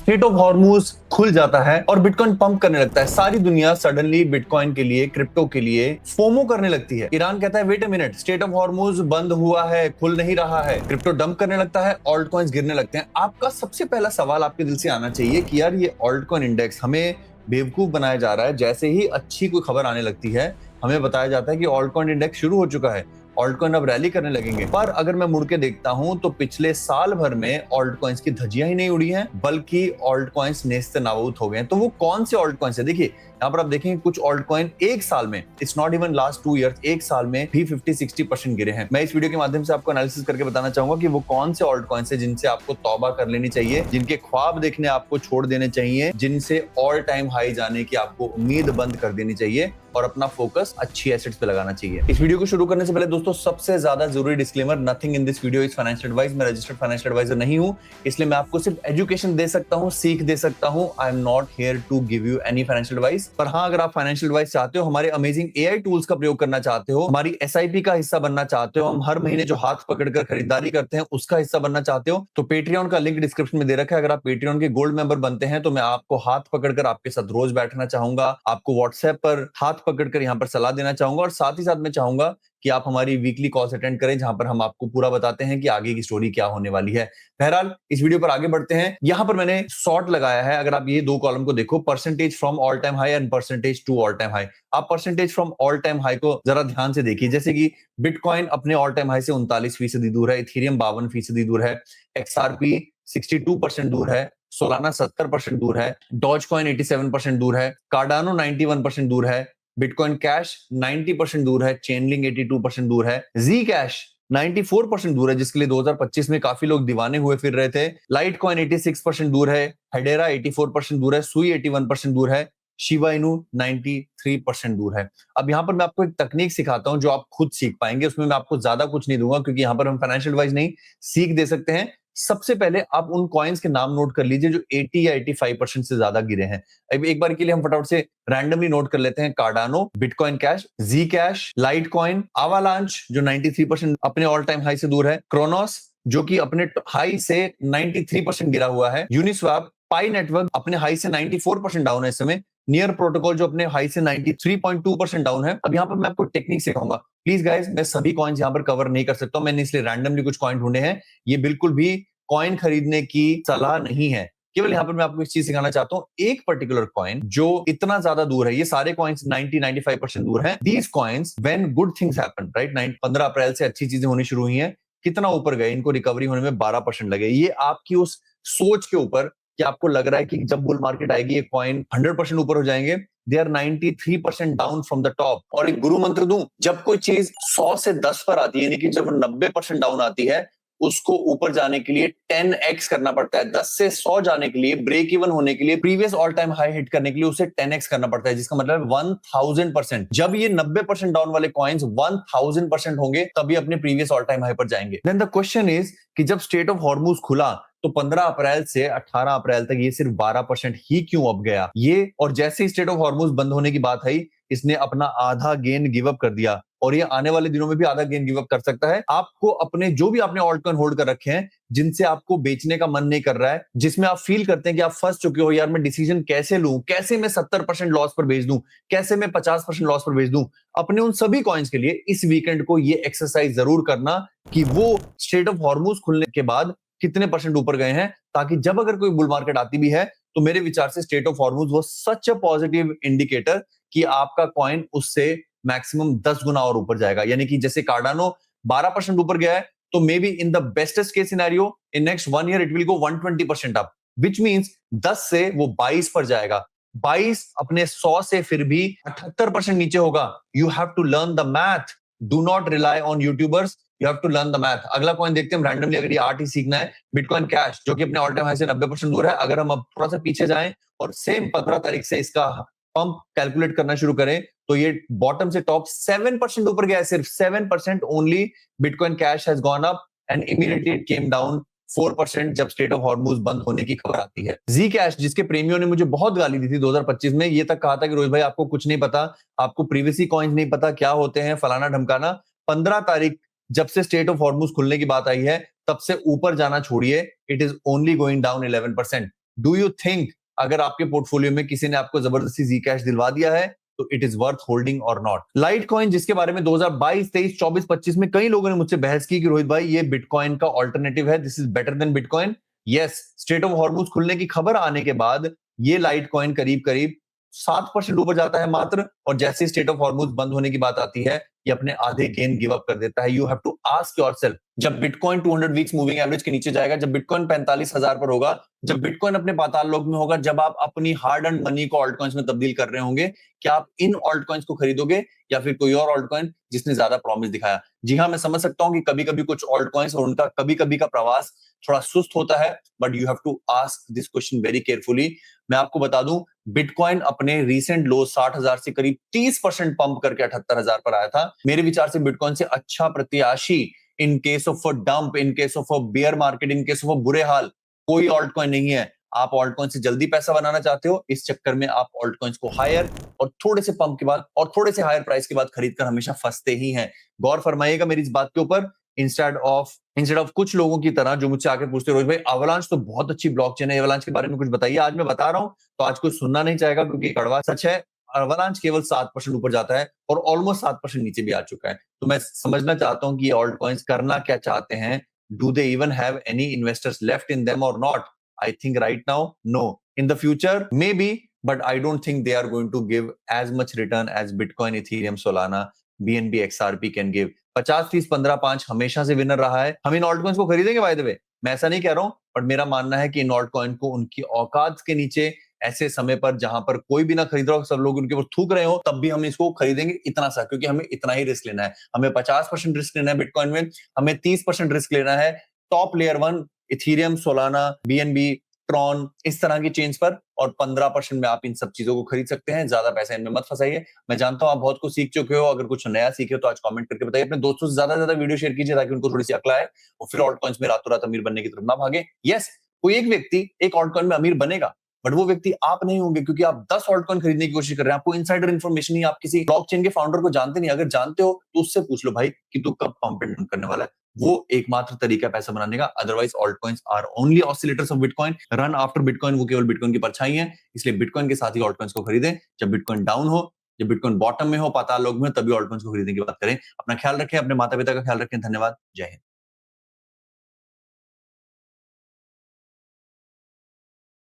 Straight of Hormuz खुल जाता है और बिटकॉइन पंप करने लगता है। सारी दुनिया सडनली बिटकॉइन के लिए, क्रिप्टो के लिए फोमो करने लगती है। ईरान कहता है wait a minute, strait of Hormuz बंद हुआ है, खुल नहीं रहा है। क्रिप्टो डंप करने लगता है, ऑल्ट कॉइन्स गिरने लगते हैं। आपका सबसे पहला सवाल आपके दिल से आना चाहिए कि यार ये ऑल्ट कॉइन इंडेक्स हमें बेवकूफ बनाया जा रहा है। जैसे ही अच्छी कोई खबर आने लगती है हमें बताया जाता है कि ऑल्ट कॉइन इंडेक्स शुरू हो चुका है, ऑल्ट कॉइन अब रैली करने लगेंगे। पर अगर मैं मुड़ के देखता हूं तो पिछले साल भर में ऑल्ट कॉइन्स की धज्जियां ही नहीं उड़ी हैं, बल्कि ऑल्ट कॉइन्स नेस्त नाबूद हो गए हैं। तो वो कौन से ऑल्ट कॉइन्स है? देखिए यहाँ पर आप देखेंगे कुछ ऑल्ट कॉइन एक साल में, it's not even last 2 years, एक साल में भी 50-60% गिरे हैं। मैं इस वीडियो के माध्यम से आपको एनालिसिस करके बताना चाहूंगा कि वो कौन से ऑल्ट कॉइन्स है जिनसे आपको तौबा कर लेनी चाहिए, जिनके ख्वाब देखने आपको छोड़ देने चाहिए, जिनसे ऑल टाइम हाई जाने की आपको उम्मीद बंद कर देनी चाहिए और अपना फोकस अच्छी एसेट्स पे लगाना चाहिए। इस वीडियो को शुरू करने से पहले दोस्तों सबसे ज्यादा जरूरी disclaimer, nothing in this video is financial advice. मैं रजिस्टर्ड फाइनेंशियल एडवाइजर नहीं हूं, इसलिए मैं आपको सिर्फ एजुकेशन दे सकता हूं, सीख दे सकता हूं। I am not here to give you any financial advice. पर हाँ, अगर आप फाइनेंशियल एडवाइस चाहते हो, हमारे अमेजिंग एआई टूल्स का प्रयोग करना चाहते हो, हमारी एसआईपी का हिस्सा बनना चाहते हो, हम हर महीने जो हाथ पकड़कर खरीदारी करते हैं उसका हिस्सा बनना चाहते हो, तो पेट्रियन का लिंक डिस्क्रिप्शन में दे रखा है। अगर आप पेट्रियन के गोल्ड मेंबर बनते हैं तो मैं आपको हाथ पकड़कर आपके साथ रोज बैठना चाहूंगा, आपको व्हाट्सएप पर हाथ पकड़कर यहाँ पर सलाह देना चाहूंगा, और साथ ही साथ मैं चाहूंगा कि आप हमारी वीकली कॉल्स अटेंड करें जहां पर हम आपको पूरा बताते हैं कि आगे की स्टोरी क्या होने वाली है। बहरहाल इस वीडियो पर आगे बढ़ते हैं। यहां पर मैंने शॉर्ट लगाया है, अगर आप ये दो कॉलम को देखो, percentage from all time high and percentage to all time high. आप percentage from all time high को जरा ध्यान से देखिए। जैसे कि बिटकॉइन अपने ऑल टाइम हाई से 39% दूर है, इथेरियम 52% दूर है, एक्सआरपी 62% दूर है, सोलाना 70% दूर है, डॉज कॉइन 87% दूर है, कार्डानो 91% दूर है, बिटकॉइन कैश 90% दूर है, चेनलिंक 82% दूर है, जी कैश 94% दूर है, जिसके लिए 2025 में काफी लोग दीवाने हुए फिर रहे थे, लाइट कॉइन 86% दूर है, हेडेरा 84% दूर है, सुई 81% दूर है, शिबा इनू 93% दूर है। अब यहां पर मैं आपको एक तकनीक सिखाता हूं जो आप खुद सीख पाएंगे, उसमें मैं आपको ज्यादा कुछ नहीं दूंगा क्योंकि यहां पर हम फाइनेंशियल एडवाइस नहीं, सीख दे सकते हैं। सबसे पहले आप उन कॉइन्स के नाम नोट कर लीजिए जो 80 या 85% से ज्यादा गिरे हैं। अब एक बार के लिए हम फटाफट से रैंडमली नोट कर लेते हैं। कार्डानो, बिटकॉइन कैश, जी कैश, लाइट कॉइन, आवालांच जो 93% अपने ऑल टाइम हाई से दूर है, क्रोनोस जो कि अपने हाई से 93% गिरा हुआ है, यूनिस्वैप, पाई नेटवर्क अपने हाई से 94% डाउन है इस समय, नियर प्रोटोकॉल जो अपने हाई से 93.2% डाउन है। अब यहाँ पर मैं आपको टेक्निक सिखाऊंगा। प्लीज गाइस, मैं सभी कॉइन्स यहाँ पर कवर नहीं कर सकता, मैंने इसलिए रैंडमली कुछ कॉइन ढूंढे हैं। ये बिल्कुल भी कॉइन खरीदने की सलाह नहीं है, केवल यहाँ पर मैं आपको एक चीज सिखाना चाहता हूँ। एक पर्टिकुलर कॉइन जो इतना ज्यादा दूर है, ये सारे कॉइन्स 90-95% दूर है। These coins when good things happen, right, 15 अप्रैल से अच्छी चीजें होनी शुरू हुई हैं, कितना ऊपर गए, इनको रिकवरी होने में 12% लगे। ये आपकी उस सोच के ऊपर कि आपको लग रहा है कि जब बुल मार्केट आएगी ये कॉइन 100% ऊपर हो जाएंगे। They are 93% down from the top. और एक गुरु मंत्र दूं, जब कोई चीज 100 से 10 पर आती है, यानी कि जब 90% डाउन आती है, उसको ऊपर जाने के लिए 10x करना पड़ता है। 10 से 100 जाने के लिए, ब्रेक इवन होने के लिए, previous all time high hit करने के लिए उसे 10x करना पड़ता है, जिसका मतलब 1000%। जब ये 90% डाउन वाले कॉइन्स 1000% होंगे तभी अपने प्रीवियस ऑल टाइम हाई पर जाएंगे। देन द क्वेश्चन इज कि जब स्ट्रेट ऑफ हॉर्मूज खुला तो 15 अप्रैल से 18 अप्रैल तक ये सिर्फ 12% ही क्यों अप गया ये, और जैसे ही स्ट्रेट ऑफ हॉर्मूज बंद होने की बात आई, इसने अपना आधा गेन गिव अप कर दिया, और ये आने वाले दिनों में भी आधा गेन गिव अप कर सकता है। आपको अपने जो भी आपने ऑल्ट कॉइन होल्ड कर रखे हैं, जिनसे आपको बेचने का मन नहीं कर रहा है, जिसमें आप फील करते हैं कि आप फंस चुके हो, यार मैं डिसीजन कैसे लूं, कैसे मैं 70% लॉस पर बेच दूं, कैसे मैं 50% लॉस पर बेच दूं, अपने उन सभी कॉइन्स के लिए इस वीकेंड को ये एक्सरसाइज जरूर करना कि वो स्ट्रेट ऑफ हॉर्मूज खुलने के बाद कितने परसेंट ऊपर गए हैं, ताकि जब अगर कोई बुल मार्केट आती भी है तो मेरे विचार से स्ट्रेट ऑफ हॉर्मूज वो सच अ पॉजिटिव इंडिकेटर कि आपका कॉइन उससे मैक्सिमम 10 गुना और ऊपर जाएगा। यानी कि जैसे कार्डानो 12% ऊपर गया है, तो may be in the bestest case scenario in next 1 year it will go 120% up, which means 10 से वो 22 पर जाएगा। 22 अपने 100 से फिर भी 78% नीचे होगा। You have to learn the math, do not rely on YouTubers, you have to learn the math. अगला कॉइन देखते हैं रैंडमली, अगर ये आर्ट ही सीखना है, बिटकॉइन कैश जो कि अपने ऑल टाइम हाई से 90% दूर है। अगर हम अब थोड़ा सा पीछे जाएं और सेम 15 तारीख से इसका पंप कैलकुलेट करना शुरू करें, तो ये बॉटम से टॉप 7% ऊपर गया है, सिर्फ 7% only. Bitcoin cash has gone up and immediately it came down 4% जब स्ट्रेट ऑफ हॉर्मूज बंद होने की खबर आती है। जी कैश, जिसके प्रेमियों ने मुझे बहुत गाली दी थी 2025 में, ये तक कहा था कि रोहित भाई आपको कुछ नहीं पता, आपको प्रीवियस कॉइन्स नहीं पता क्या होते हैं, फलाना ढमकाना। 15 तारीख जब से स्ट्रेट ऑफ हॉर्मूज खुलने की बात आई है, तब से ऊपर जाना छोड़िए, it is only going down 11%। Do you think अगर आपके पोर्टफोलियो में किसी ने आपको जबरदस्ती जी कैश दिलवा दिया है तो इट इज वर्थ होल्डिंग और नॉट? लाइट कॉइन, जिसके बारे में 2022, 23, 24, 25 में कई लोगों ने मुझसे बहस की कि रोहित भाई ये बिटकॉइन का ऑल्टरनेटिव है, this is better than bitcoin. Yes, straight of Hormuz खुलने की खबर आने के बाद ये लाइट कॉइन करीब करीब 7% ऊपर जाता है मात्र, और जैसे स्टेट ऑफ हॉर्मुज बंद होने की बात आती है ये अपने आधे गेन गिव अप कर देता है। You have to ask yourself, जब बिटकॉइन 200 वीक्स मूविंग एवरेज के नीचे जाएगा, जब बिटकॉइन 45,000 पर होगा, जब बिटकॉइन अपने पाताल लोक में होगा, जब आप अपनी हार्ड अर्न मनी को ऑल्ट कॉइन्स में तब्दील कर रहे होंगे, क्या आप इन ऑल्ट कॉइन्स को खरीदोगे या फिर कोई और ऑल्ट कॉइन जिसने ज्यादा प्रॉमिस दिखाया? जी हाँ, मैं समझ सकता हूं कि कभी कभी कुछ ऑल्ट कॉइन्स और उनका कभी कभी का प्रवास थोड़ा सुस्त होता है, but you have to ask this question very carefully. मैं आपको बता दूं, बिटकॉइन अपने रीसेंट लो 60,000 से करीब 30% पंप करके 78,000 पर आया था। मेरे विचार से बिटकॉइन से अच्छा प्रत्याशी in case of a dump, in case of a bear market, in case of a बुरे हाल, कोई ऑल्ट कॉइन नहीं है। आप ऑल्ट कॉइन से जल्दी पैसा बनाना चाहते हो, इस चक्कर में आप ऑल्ट कॉइन्स को हायर और थोड़े से पंप के बाद और थोड़े से हायर प्राइस के बाद खरीद कर हमेशा फंसते ही हैं। गौर फरमाइएगा मेरी इस बात के ऊपर। इंस्टेड ऑफ कुछ लोगों की तरह जो मुझसे आके पूछते रोहित भाई अवलांच तो बहुत अच्छी ब्लॉकचेन है, अवलांच के बारे में कुछ बताइए, आज मैं बता रहा हूं तो आज कोई सुनना नहीं चाहेगा क्योंकि कड़वा सच है। अवलांच केवल 7% ऊपर जाता है और ऑलमोस्ट 7% नीचे भी आ चुका है। तो मैं समझना चाहता हूं कि ये ऑल्ट कॉइन्स करना क्या चाहते हैं। Do they even have any investors left in them or not? I think right now no. In the future maybe, but I don't think they are going to give as much return as bitcoin, Ethereum, Solana, BNB, XRP can give. 50, 30, 15, 5 हमेशा से winner रहा है। हम इन alt coins को खरीदेंगे by the way, मैं ऐसा नहीं कह रहा हूं, बट मेरा मानना है कि इन ऑल्ट कॉइन को उनकी औकात के नीचे ऐसे समय पर जहां पर कोई भी ना खरीद रहा हो, सब लोग उनके ऊपर थूक रहे हो, तब भी हम इसको खरीदेंगे इतना सा, क्योंकि हमें इतना ही रिस्क लेना है। हमें 50% रिस्क लेना है बिटकॉइन में, हमें 30% रिस्क लेना है top layer 1 Ethereum, Solana, BNB, Tron, इस तरह की चेन्स पर, और 15% में आप इन सब चीजों को खरीद सकते हैं। ज्यादा पैसा इनमें मत फंसाइए। मैं जानता हूं आप बहुत कुछ सीख चुके हो, अगर कुछ नया सीखे हो तो आज कमेंट करके बताइए। अपने दोस्तों से ज्यादा ज्यादा वीडियो शेयर कीजिए ताकि उनको थोड़ी सी अक्ल आए और फिर ऑल्ट कॉइन्स में रातों रात अमीर बनने की तरफ ना भागे। यस, कोई एक व्यक्ति एक ऑल्ट कॉइन में अमीर बनेगा, बट वो व्यक्ति आप नहीं होंगे, क्योंकि आप 10 ऑल्ट कॉइन खरीदने की कोशिश कर रहे हैं। आपको इनसाइडर इन्फॉर्मेशन नहीं, आप किसी ब्लॉकचेन के फाउंडर को जानते नहीं। अगर जानते हो तो उससे पूछ लो भाई कि तू कब पंप एंड डंप करने वाला है। वो एकमात्र तरीका है पैसा बनाने का। Otherwise alt coins are only oscillators of bitcoin, run after bitcoin. वो केवल बिटकॉइन की परछाई है, इसलिए बिटकॉइन के साथ ही ऑल्ट कॉइन्स को खरीदें। जब बिटकॉइन डाउन हो, जब बिटकॉइन बॉटम में हो, पाताल लोक में, तभी ऑल्ट कॉइन्स को खरीदने की बात करें। अपना ख्याल रखें, अपने माता पिता का ख्याल रखें। धन्यवाद। जय हिंद।